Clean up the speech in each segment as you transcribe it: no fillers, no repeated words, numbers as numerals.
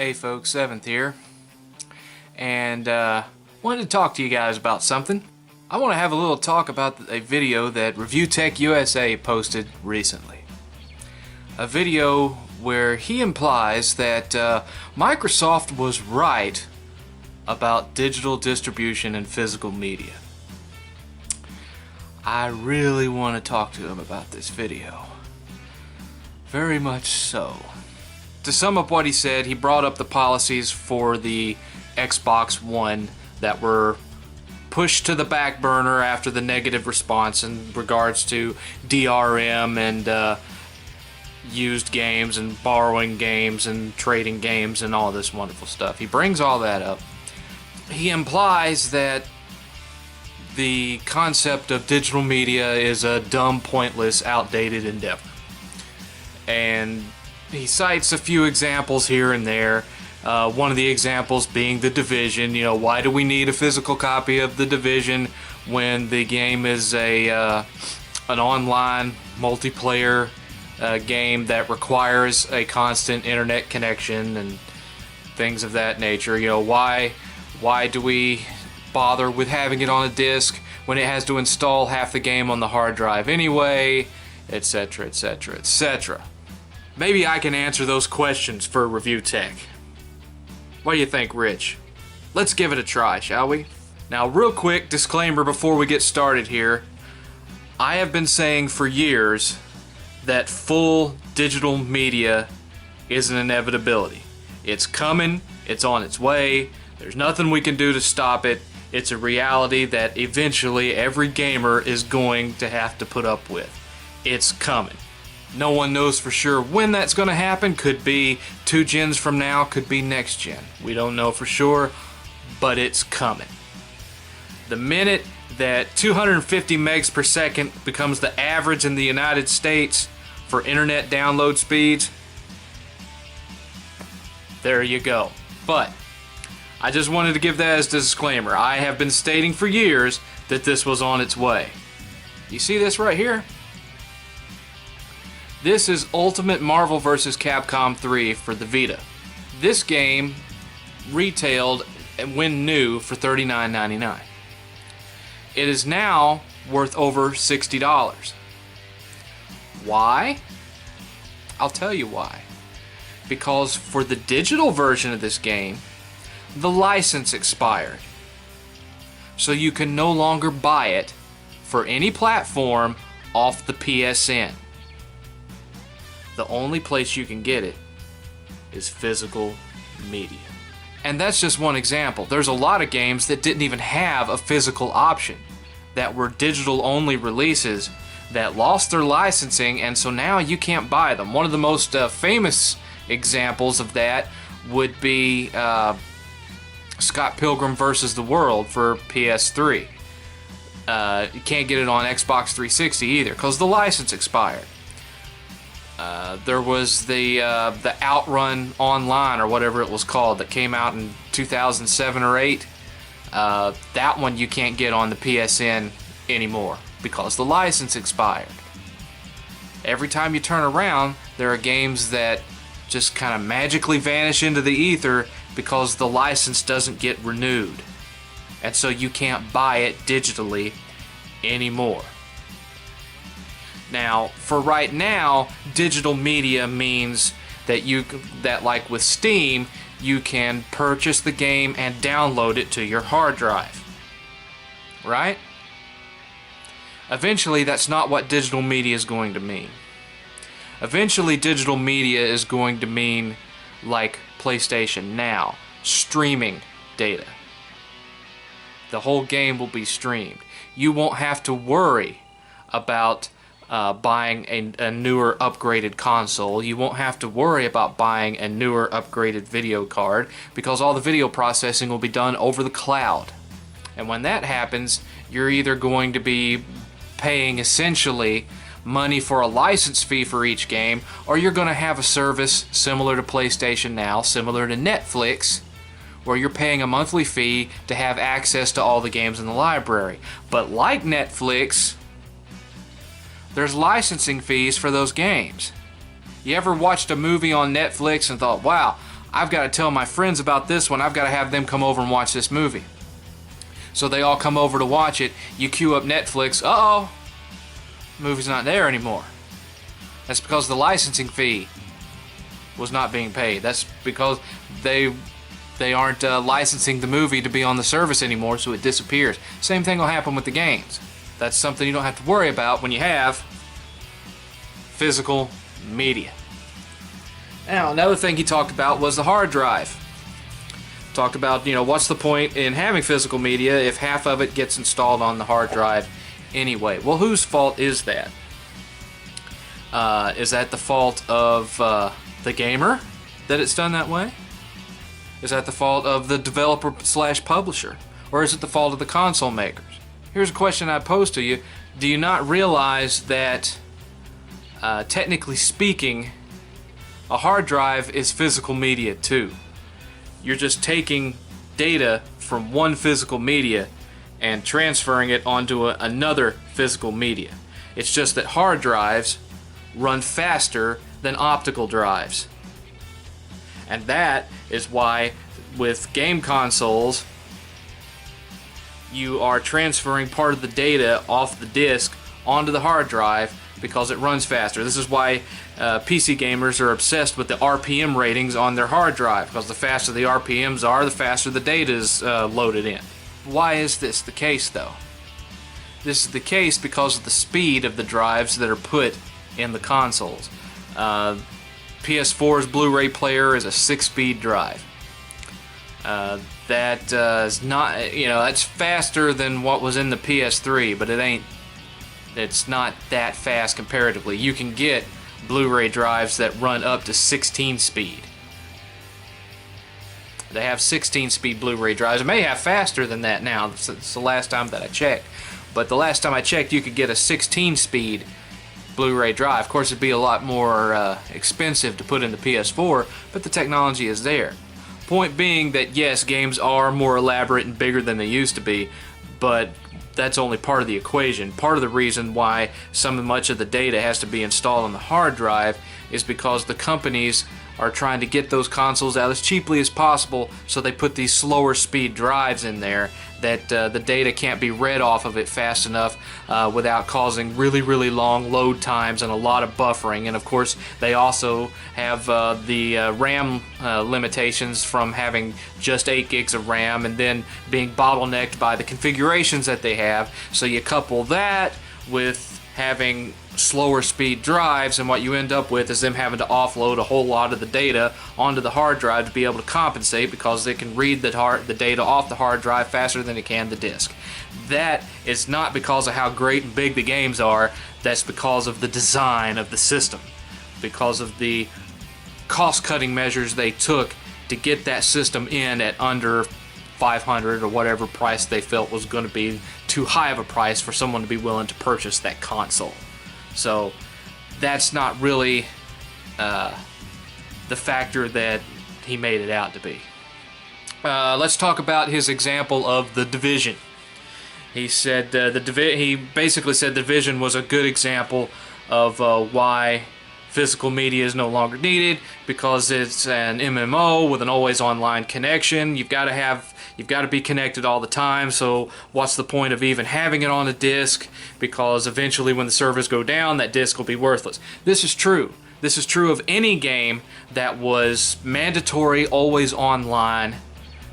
Hey folks, 7th here, and wanted to talk to you guys about something. I want to have a little talk about a video that ReviewTechUSA posted recently. A video where he implies that Microsoft was right about digital distribution and physical media. I really want to talk to him about this video. Very much so. To sum up what he said, he brought up the policies for the Xbox One that were pushed to the back burner after the negative response in regards to DRM and used games and borrowing games and trading games and all this wonderful stuff. He brings all that up. He implies that the concept of digital media is a dumb, pointless, outdated endeavor. And he cites a few examples here and there. One of the examples being The Division. You know, why do we need a physical copy of The Division when the game is an online multiplayer game that requires a constant internet connection and things of that nature? You know, why do we bother with having it on a disc when it has to install half the game on the hard drive anyway, etc., etc., etc. Maybe I can answer those questions for Review Tech. What do you think, Rich? Let's give it a try, shall we? Now, real quick disclaimer before we get started here. I have been saying for years that full digital media is an inevitability. It's coming, it's on its way, there's nothing we can do to stop it. It's a reality that eventually every gamer is going to have to put up with. It's coming. No one knows for sure when that's going to happen. Could be 2 gens from now, could be next gen. We don't know for sure, but it's coming. The minute that 250 megs per second becomes the average in the United States for internet download speeds, there you go. But I just wanted to give that as a disclaimer. I have been stating for years that this was on its way. You see this right here? This is Ultimate Marvel vs. Capcom 3 for the Vita. This game retailed when new for $39.99. It is now worth over $60. Why? I'll tell you why. Because for the digital version of this game, the license expired. So you can no longer buy it for any platform off the PSN. The only place you can get it is physical media. And that's just one example. There's a lot of games that didn't even have a physical option, that were digital only releases that lost their licensing, and so now you can't buy them. One of the most famous examples of that would be Scott Pilgrim vs. the World for PS3. You can't get it on Xbox 360 either because the license expired. There was the Outrun Online, or whatever it was called, that came out in 2007 or 8. That one you can't get on the PSN anymore because the license expired. Every time you turn around, there are games that just kind of magically vanish into the ether because the license doesn't get renewed. And so you can't buy it digitally anymore. Now, for right now, digital media means that like with Steam, you can purchase the game and download it to your hard drive. Right? Eventually, that's not what digital media is going to mean. Eventually, digital media is going to mean like PlayStation Now, streaming data. The whole game will be streamed. You won't have to worry about buying a newer upgraded console. You won't have to worry about buying a newer upgraded video card because all the video processing will be done over the cloud. And when that happens, you're either going to be paying essentially money for a license fee for each game, or you're going to have a service similar to PlayStation Now, similar to Netflix, where you're paying a monthly fee to have access to all the games in the library. But like Netflix, there's licensing fees for those games. You ever watched a movie on Netflix and thought, wow, I've got to tell my friends about this one. I've got to have them come over and watch this movie. So they all come over to watch it. You queue up Netflix. Uh-oh. Movie's not there anymore. That's because the licensing fee was not being paid. That's because they aren't licensing the movie to be on the service anymore, so it disappears. Same thing will happen with the games. That's something you don't have to worry about when you have physical media. Now, another thing he talked about was the hard drive. Talked about, what's the point in having physical media if half of it gets installed on the hard drive anyway? Well, whose fault is that? Is that the fault of the gamer that it's done that way? Is that the fault of the developer / publisher? Or is it the fault of the console makers? Here's a question I pose to you. Do you not realize that, technically speaking, a hard drive is physical media too? You're just taking data from one physical media and transferring it onto another physical media. It's just that hard drives run faster than optical drives. And that is why with game consoles you are transferring part of the data off the disk onto the hard drive because it runs faster. This is why PC gamers are obsessed with the RPM ratings on their hard drive, because the faster the RPMs are, the faster the data is loaded in. Why is this the case though? This is the case because of the speed of the drives that are put in the consoles. PS4's Blu-ray player is a 6-speed drive. That is not, that's faster than what was in the PS3, but it's not that fast comparatively. You can get Blu-ray drives that run up to 16 speed. They have 16-speed Blu-ray drives. It may have faster than that now. It's the last time that I checked. But the last time I checked, you could get a 16-speed Blu-ray drive. Of course, it'd be a lot more expensive to put in the PS4, but the technology is there. Point being that yes, games are more elaborate and bigger than they used to be, but that's only part of the equation. Part of the reason why much of the data has to be installed on the hard drive is because the companies are trying to get those consoles out as cheaply as possible, so they put these slower speed drives in there that the data can't be read off of it fast enough without causing really, really long load times and a lot of buffering. And of course, they also have the RAM limitations from having just 8 gigs of RAM and then being bottlenecked by the configurations that they have. So you couple that with having slower speed drives, and what you end up with is them having to offload a whole lot of the data onto the hard drive to be able to compensate, because they can read the data off the hard drive faster than it can the disk. That is not because of how great and big the games are. That's because of the design of the system, because of the cost-cutting measures they took to get that system in at under $500 or whatever price they felt was going to be too high of a price for someone to be willing to purchase that console. So that's not really the factor that he made it out to be. Let's talk about his example of The Division. He said he basically said The Division was a good example of why physical media is no longer needed, because it's an MMO with an always online connection. You've got to be connected all the time, so what's the point of even having it on a disc? Because eventually when the servers go down, that disc will be worthless. This is true. This is true of any game that was mandatory always online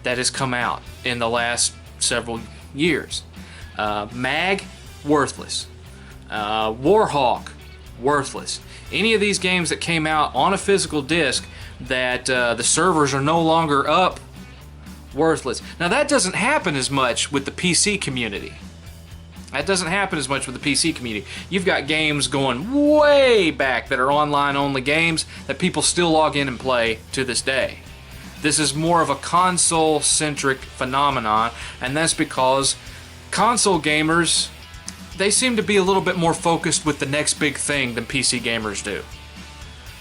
that has come out in the last several years. Mag, worthless. Warhawk, worthless. Any of these games that came out on a physical disc that the servers are no longer up, worthless. Now that doesn't happen as much with the PC community. That doesn't happen as much with the PC community. You've got games going way back that are online only games that people still log in and play to this day. This is more of a console-centric phenomenon, and that's because console gamers, they seem to be a little bit more focused with the next big thing than PC gamers do.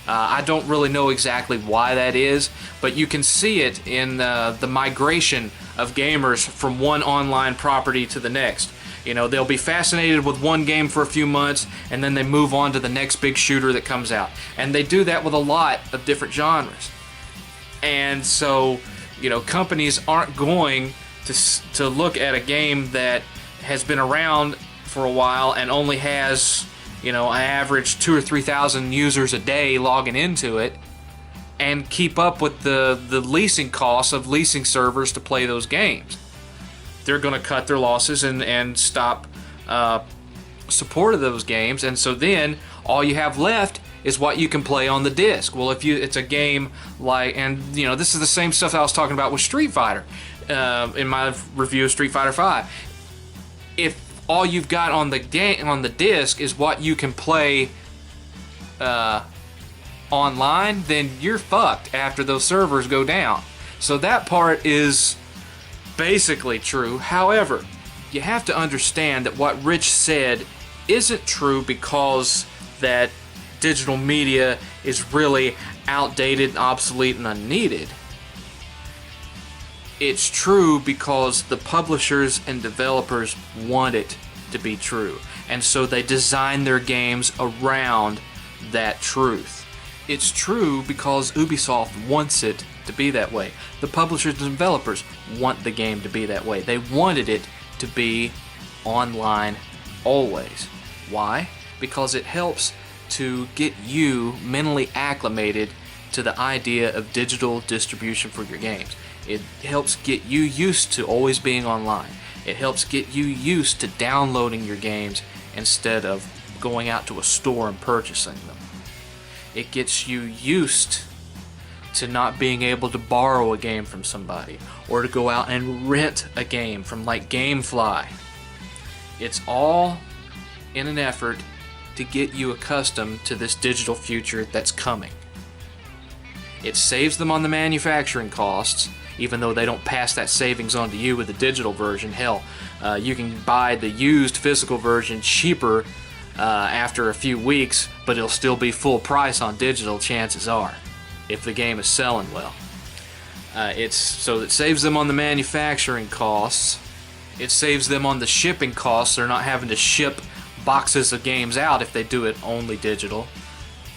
I don't really know exactly why that is, but you can see it in the migration of gamers from one online property to the next. They'll be fascinated with one game for a few months, and then they move on to the next big shooter that comes out. And they do that with a lot of different genres. And so, companies aren't going to look at a game that has been around for a while and only has, an average 2,000 or 3,000 users a day logging into it, and keep up with the leasing costs of leasing servers to play those games. They're going to cut their losses and stop support of those games, and so then all you have left is what you can play on the disc. Well, it's a game like, and this is the same stuff I was talking about with Street Fighter in my review of Street Fighter V. If all you've got on the disc is what you can play online, then you're fucked after those servers go down. So that part is basically true. However, you have to understand that what Rich said isn't true because that digital media is really outdated, obsolete, and unneeded. It's true because the publishers and developers want it to be true, and so they design their games around that truth. It's true because Ubisoft wants it to be that way. The publishers and developers want the game to be that way. They wanted it to be online always. Why? Because it helps to get you mentally acclimated to the idea of digital distribution for your games. It helps get you used to always being online. It helps get you used to downloading your games instead of going out to a store and purchasing them. It gets you used to not being able to borrow a game from somebody or to go out and rent a game from like GameFly. It's all in an effort to get you accustomed to this digital future that's coming. It saves them on the manufacturing costs, even though they don't pass that savings on to you with the digital version. Hell, you can buy the used physical version cheaper after a few weeks, but it'll still be full price on digital, chances are, if the game is selling well. So it saves them on the manufacturing costs. It saves them on the shipping costs. They're not having to ship boxes of games out if they do it only digital.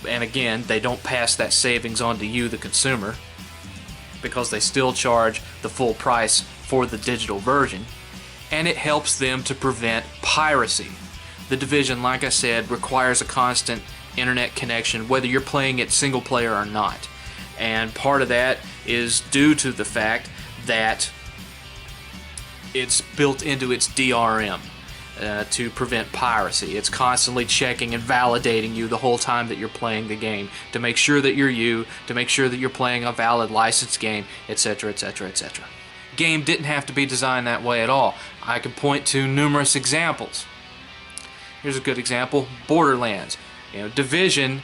And again, they don't pass that savings on to you, the consumer, because they still charge the full price for the digital version. And it helps them to prevent piracy. The Division, like I said, requires a constant internet connection, whether you're playing it single player or not. And part of that is due to the fact that it's built into its DRM to prevent piracy. It's constantly checking and validating you the whole time that you're playing the game to make sure that you're you, to make sure that you're playing a valid licensed game, etc., etc., etc. Game didn't have to be designed that way at all. I can point to numerous examples. Here's a good example: Borderlands. Division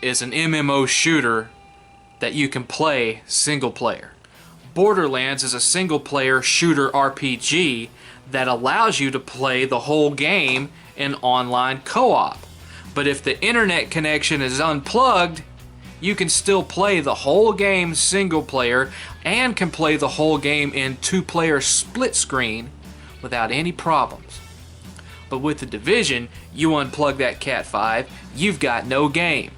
is an MMO shooter that you can play single player. Borderlands is a single player shooter RPG that allows you to play the whole game in online co-op. But if the internet connection is unplugged, you can still play the whole game single player and can play the whole game in two-player split screen without any problems. But with the Division, you unplug that Cat 5, you've got no game.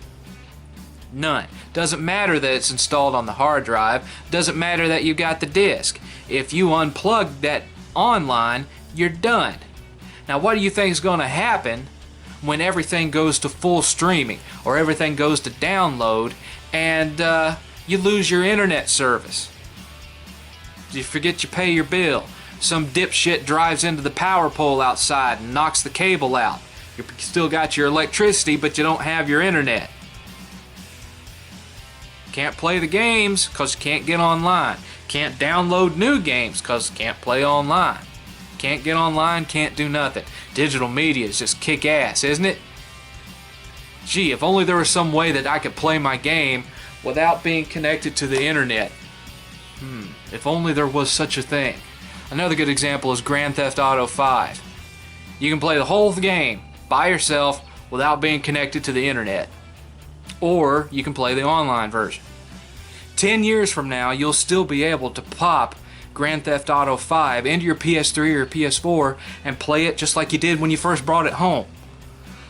None. Doesn't matter that it's installed on the hard drive. Doesn't matter that you got the disc. If you unplug that online, you're done. Now, what do you think is going to happen when everything goes to full streaming or everything goes to download and you lose your internet service? You forget you pay your bill. Some dipshit drives into the power pole outside and knocks the cable out. You still got your electricity, but you don't have your internet. Can't play the games because you can't get online. Can't download new games because you can't play online. Can't get online, can't do nothing. Digital media is just kick ass, isn't it? Gee, if only there was some way that I could play my game without being connected to the internet. If only there was such a thing. Another good example is Grand Theft Auto 5. You can play the whole game by yourself without being connected to the internet. Or you can play the online version. 10 years from now, you'll still be able to pop Grand Theft Auto 5 into your PS3 or PS4 and play it just like you did when you first brought it home.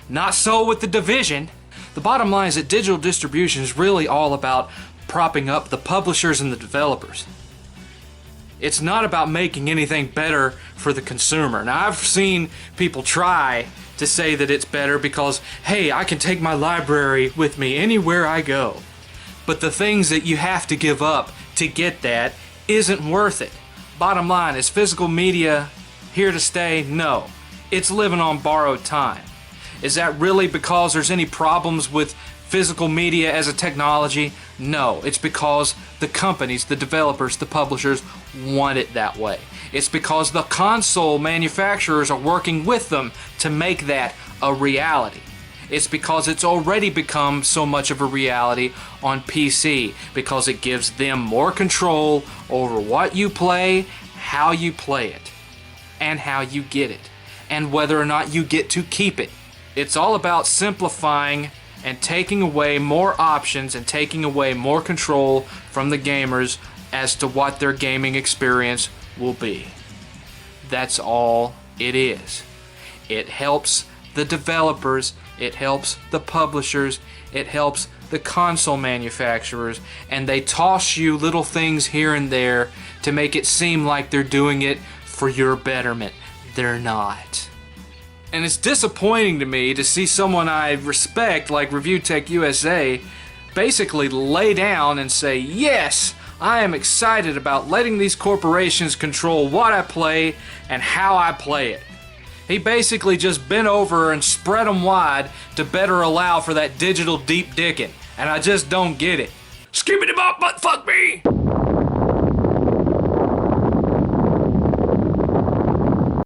Not so with the Division. The bottom line is that digital distribution is really all about propping up the publishers and the developers. It's not about making anything better for the consumer. Now, I've seen people try to say that it's better because, hey, I can take my library with me anywhere I go. But the things that you have to give up to get that isn't worth it. Bottom line, is physical media here to stay? No. It's living on borrowed time. Is that really because there's any problems with physical media as a technology? No. It's because the companies, the developers, the publishers want it that way. It's because the console manufacturers are working with them to make that a reality. It's because it's already become so much of a reality on PC, because it gives them more control over what you play, how you play it, and how you get it, and whether or not you get to keep it. It's all about simplifying and taking away more options and taking away more control from the gamers as to what their gaming experience will be. That's all it is. It helps the developers, it helps the publishers, it helps the console manufacturers, and they toss you little things here and there to make it seem like they're doing it for your betterment. They're not. And it's disappointing to me to see someone I respect like ReviewTechUSA basically lay down and say, yes, I am excited about letting these corporations control what I play and how I play it. He basically just bent over and spread them wide to better allow for that digital deep dicking, and I just don't get it. Skibbity bop butt fuck me!